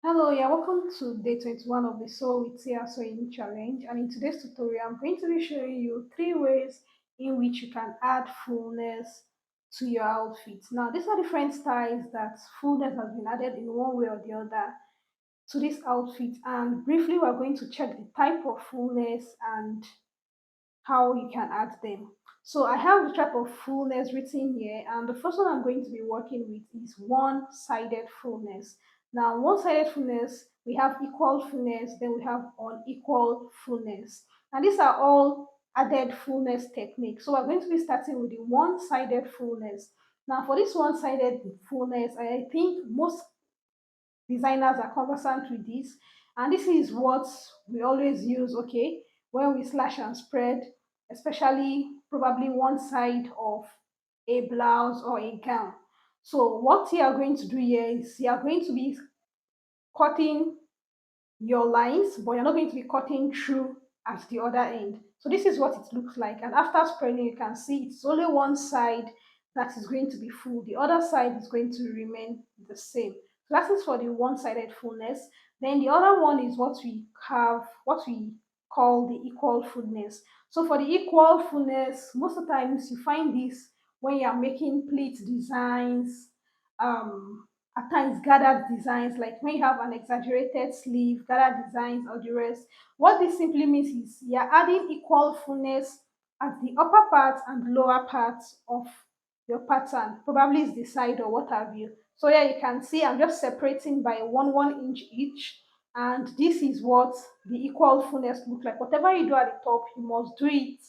Hello, yeah, welcome to day 21 of the Sewwithtia Sewing Challenge. And in today's tutorial, I'm going to be showing you 3 ways in which you can add fullness to your outfit. Now, these are different styles that fullness has been added in one way or the other to this outfit. And briefly, we're going to check the type of fullness and how you can add them. So I have the type of fullness written here, and the first one I'm going to be working with is one-sided fullness. Now, one-sided fullness, we have equal fullness, then we have unequal fullness. And these are all added fullness techniques. So we're going to be starting with the one-sided fullness. Now, for this one-sided fullness, I think most designers are conversant with this, and this is what we always use, okay, when we slash and spread, especially probably one side of a blouse or a gown. So what you are going to do here is you are going to be cutting your lines, but you're not going to be cutting through at the other end. So this is what it looks like. And after spreading, you can see it's only one side that is going to be full. The other side is going to remain the same. So that is for the one-sided fullness. Then the other one is what we call the equal fullness. So for the equal fullness, most of the times you find this when you are making pleat designs, at times gathered designs, like when you have an exaggerated sleeve, gathered designs, or the rest. What this simply means is you're adding equal fullness at the upper part and lower part of your pattern. Probably is the side or what have you. So yeah, you can see I'm just separating by 1 inch each, and this is what the equal fullness looks like. Whatever you do at the top, you must do it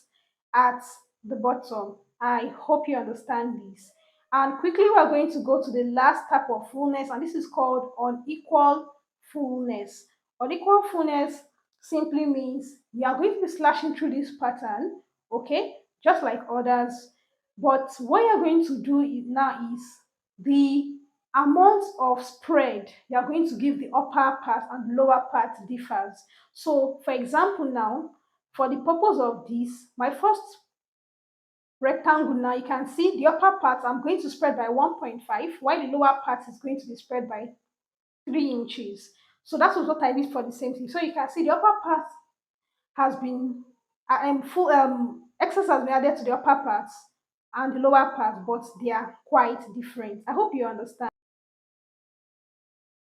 at the bottom. I hope you understand this. And quickly, we're going to go to the last type of fullness, and this is called unequal fullness. Unequal fullness simply means you are going to be slashing through this pattern, okay, just like others. But what you're going to do now is the amount of spread you are going to give the upper part and lower part differs. So, for example, now, for the purpose of this, my first rectangle, now you can see the upper part I'm going to spread by 1.5, while the lower part is going to be spread by 3 inches. So that was what I did for the same thing. So you can see the upper part has been full excess has been added to the upper parts and the lower part, but they are quite different. I hope you understand.